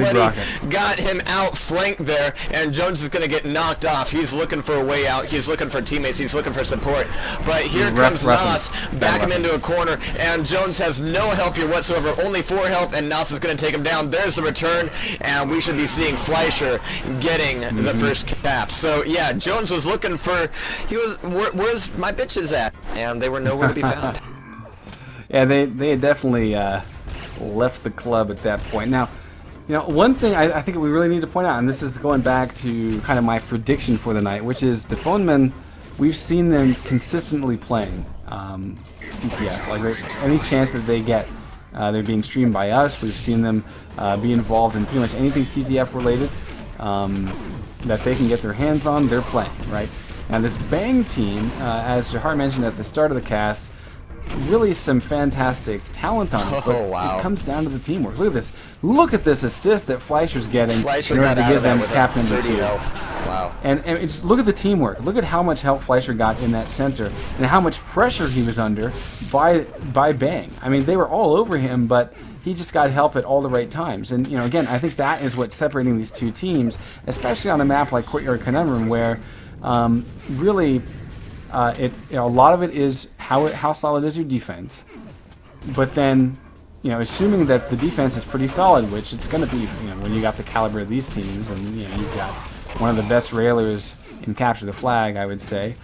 somebody got him outflanked there, and Jones is going to get knocked off. He's looking for a way out. He's looking for teammates. He's looking for support. But here comes Nas, back him into a corner, and Jones has no help here whatsoever. Only 4 health, and Nas is going to take him down. There's the return, and we should be seeing Fleischer getting the first cap. So yeah, Jones was looking for, where's my bitches at? And they were nowhere to be found. Yeah, they had definitely left the club at that point. Now, one thing I think we really need to point out, and this is going back to kind of my prediction for the night, which is the phone men, we've seen them consistently playing CTF. Like, any chance that they get, they're being streamed by us. We've seen them be involved in pretty much anything CTF related that they can get their hands on, they're playing, right? Now this Bang team, as Jahar mentioned at the start of the cast, really some fantastic talent on it, but it comes down to the teamwork. Look at this. Look at this assist that Fleischer's getting in order to give them cap number 2. Wow. And just look at the teamwork. Look at how much help Fleischer got in that center and how much pressure he was under by Bang. I mean, they were all over him, but he just got help at all the right times. And, again, I think that is what's separating these two teams, especially on a map like Courtyard Conundrum, where really a lot of it is how solid is your defense, but then assuming that the defense is pretty solid, which it's going to be when you got the caliber of these teams, and you've got one of the best railers in Capture the Flag, I would say,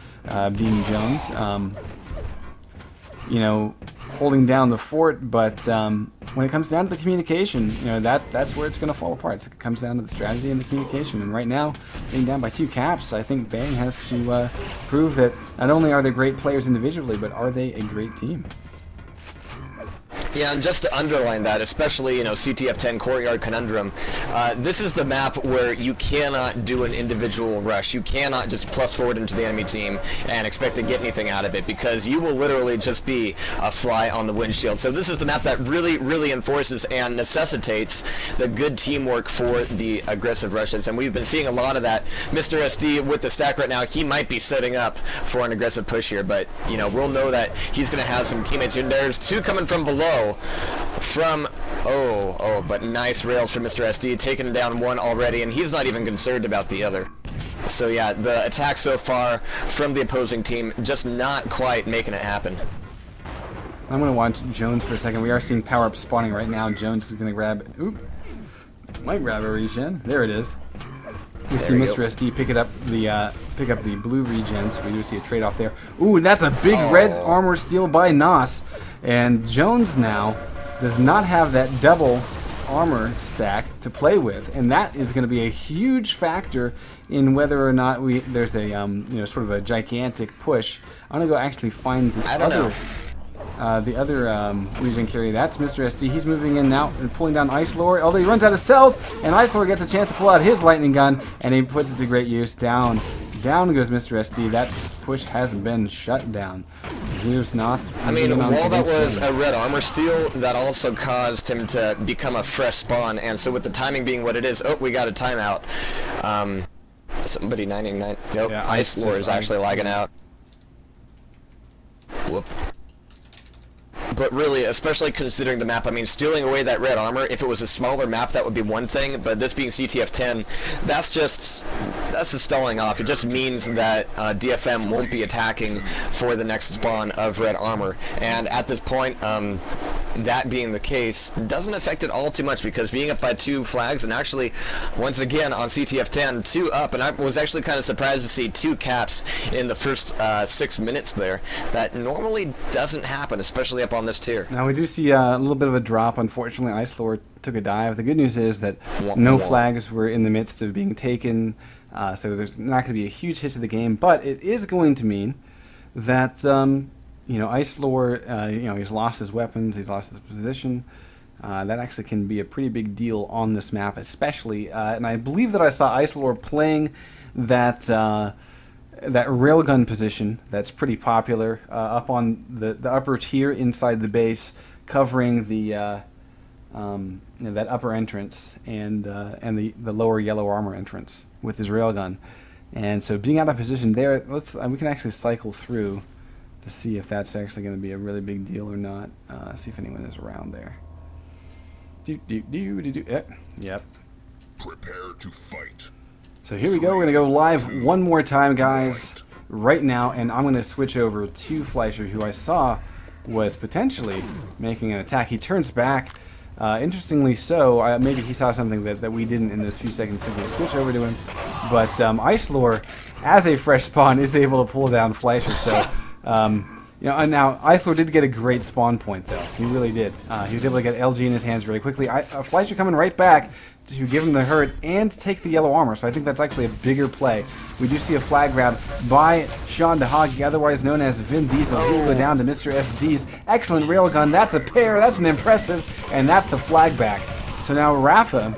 being Jones, holding down the fort, but when it comes down to the communication, that's where it's going to fall apart. It comes down to the strategy and the communication. And right now, being down by 2 caps, I think Bang has to prove that not only are they great players individually, but are they a great team. Yeah, and just to underline that, especially, CTF 10 Courtyard Conundrum, this is the map where you cannot do an individual rush. You cannot just plus forward into the enemy team and expect to get anything out of it, because you will literally just be a fly on the windshield. So this is the map that really, really enforces and necessitates the good teamwork for the aggressive rushes, and we've been seeing a lot of that. Mr. SD with the stack right now, he might be setting up for an aggressive push here, but, we'll know that he's going to have some teammates here. There's 2 coming from below. But nice rails from Mr. SD, taking down 1 already, and he's not even concerned about the other. So yeah, the attack so far from the opposing team just not quite making it happen. I'm going to watch Jones for a second. We are seeing power-up spawning right now. Jones is going to grab... might grab a regen. There it is. We see Mr. SD pick up the blue regen, so we do see a trade-off there. Ooh, and that's a big red armor steal by Nos. And Jones now does not have that double armor stack to play with, and that is going to be a huge factor in whether or not there's a sort of a gigantic push. I'm gonna go actually find the other regen carry. That's Mr. SD. He's moving in now and pulling down Ice Lord. Although he runs out of cells, and Ice Lord gets a chance to pull out his lightning gun, and he puts it to great use. Down goes Mr. SD. That push has been shut down. Here's Nos. I mean, while that was a red armor steal, that also caused him to become a fresh spawn, and so with the timing being what it is, we got a timeout. Somebody 99. Nope, yeah, Ice Lord is actually lagging out. Whoop. But really, especially considering the map, I mean, stealing away that red armor, if it was a smaller map, that would be one thing, but this being CTF 10, that's just stalling off. It just means that DFM won't be attacking for the next spawn of red armor. And at this point, that being the case, doesn't affect it all too much, because being up by 2 flags, and actually, once again, on CTF 10, 2 up, and I was actually kind of surprised to see 2 caps in the first 6 minutes there. That normally doesn't happen, especially up on this tier. Now we do see a little bit of a drop. Unfortunately, Ice Lord took a dive. The good news is that no flags were in the midst of being taken, so there's not going to be a huge hit to the game, but it is going to mean that Ice Lord, he's lost his weapons, he's lost his position. That actually can be a pretty big deal on this map, especially, and I believe that I saw Ice Lord playing that railgun position that's pretty popular up on the upper tier inside the base, covering the that upper entrance and the lower yellow armor entrance with his railgun. And so being out of position there, we can actually cycle through to see if that's actually going to be a really big deal or not. See if anyone is around there. Yep. Prepare to fight. So here we go. We're going to go live one more time, guys, right now. And I'm going to switch over to Fleischer, who I saw was potentially making an attack. He turns back. Interestingly so, maybe he saw something that we didn't in those few seconds, so we switch over to him. But Ice Lore, as a fresh spawn, is able to pull down Fleischer. So, you know, and now Ice Lore did get a great spawn point, though. He really did. He was able to get LG in his hands really quickly. Fleischer coming right back to give him the hurt and take the yellow armor, so I think that's actually a bigger play. We do see a flag grab by Sean DeHoggy, otherwise known as Vin Diesel. He will go down to Mr. SD's excellent railgun. That's a pair, that's an impressive, and that's the flag back. So now Rafa,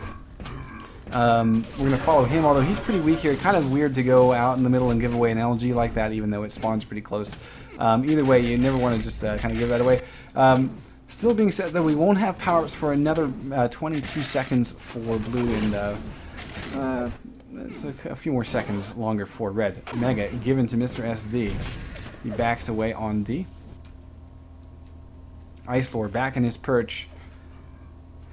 we're going to follow him, although he's pretty weak here. Kind of weird to go out in the middle and give away an LG like that, even though it spawns pretty close. Either way, you never want to just kind of give that away. Still being said, though, we won't have power-ups for another 22 seconds for blue, and it's a few more seconds longer for red. Mega given to Mr. SD. He backs away on D. Ice Lore back in his perch.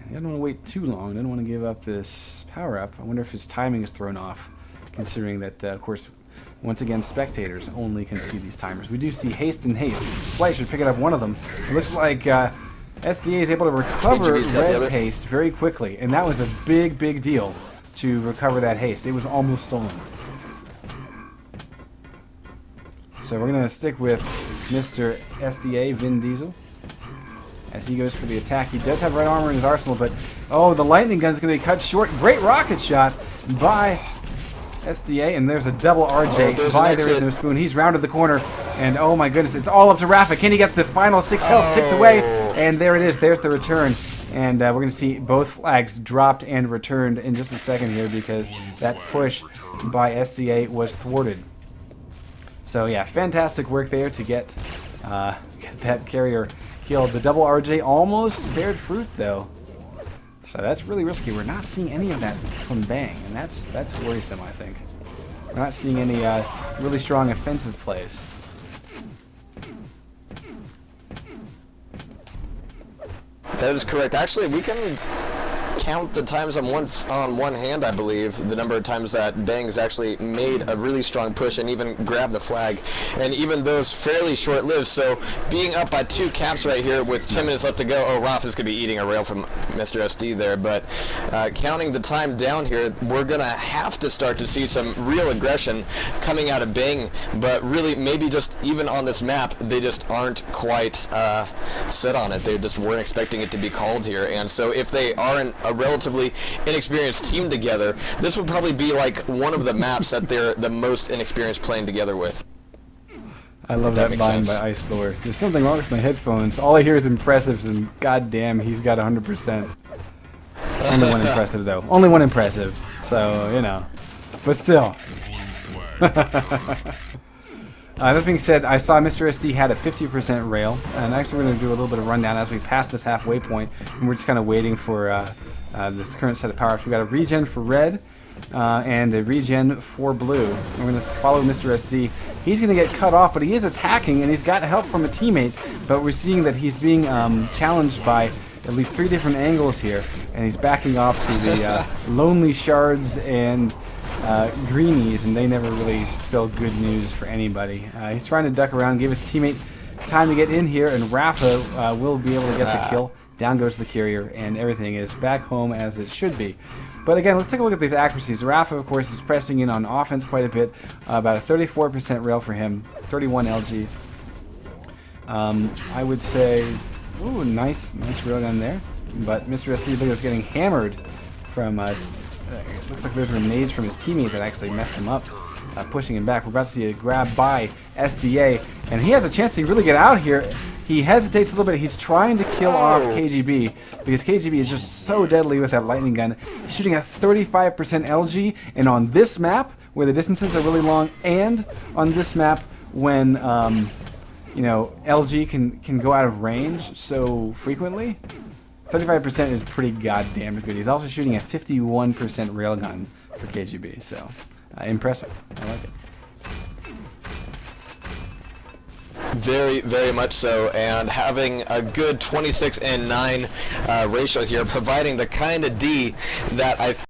He doesn't want to wait too long. Doesn't want to give up this power-up. I wonder if his timing is thrown off, considering that, of course, once again, spectators only can see these timers. We do see haste and haste. Fleischer picking up one of them. It looks like SDA is able to recover Red's haste very quickly, and that was a big, big deal to recover that haste. It was almost stolen. So we're going to stick with Mr. SDA, Vin Diesel, as he goes for the attack. He does have red armor in his arsenal, but oh, the lightning gun is going to be cut short. Great rocket shot by SDA, and there's a double RJ by There Is No Spoon. He's rounded the corner, and oh my goodness, it's all up to Rafa. Can he get the final 6 health ticked away? And there it is. There's the return. And we're going to see both flags dropped and returned in just a second here, because that push by SDA was thwarted. So yeah, fantastic work there to get that carrier killed. The double RJ almost bared fruit, though. So that's really risky. We're not seeing any of that from Bang, and that's worrisome, I think. We're not seeing any really strong offensive plays. That is correct. Actually, we can count the times on one hand, I believe, the number of times that Bang has actually made a really strong push and even grabbed the flag, and even those fairly short-lived. So being up by 2 caps right here with 10 minutes left to go, oh, Rafa's going to be eating a rail from Mr. SD there, but counting the time down here, we're going to have to start to see some real aggression coming out of Bang, but really maybe just even on this map, they just aren't quite set on it. They just weren't expecting it to be called here, and so if they aren't a relatively inexperienced team together, this would probably be like one of the maps that they're the most inexperienced playing together with. I love that bind by Ice Lore. There's something wrong with my headphones. All I hear is impressives, and goddamn, he's got 100%. Only one impressive, though. Only one impressive. So, you know. But still. That being said, I saw Mr. SD had a 50% rail, and actually we're going to do a little bit of rundown as we pass this halfway point, and we're just kind of waiting for this current set of power-ups. We've got a regen for red, and a regen for blue. And we're going to follow Mr. SD. He's going to get cut off, but he is attacking, and he's got help from a teammate, but we're seeing that he's being challenged by at least 3 different angles here, and he's backing off to the lonely shards and greenies, and they never really spell good news for anybody. He's trying to duck around, give his teammate time to get in here, and Rafa will be able to get the kill. Down goes the carrier, and everything is back home as it should be. But again, let's take a look at these accuracies. Rafa, of course, is pressing in on offense quite a bit. About a 34% rail for him, 31 LG. I would say, ooh, nice railgun there. But Mr. SD is getting hammered from it looks like there's grenades from his teammate that actually messed him up, pushing him back. We're about to see a grab by SDA, and he has a chance to really get out here. He hesitates a little bit. He's trying to kill off KGB, because KGB is just so deadly with that lightning gun. He's shooting at 35% LG, and on this map, where the distances are really long, and on this map, when you know, LG can go out of range so frequently, 35% is pretty goddamn good. He's also shooting a 51% railgun for KGB, so impressive. I like it. Very, very much so, and having a good 26 and 9 ratio here, providing the kind of D that I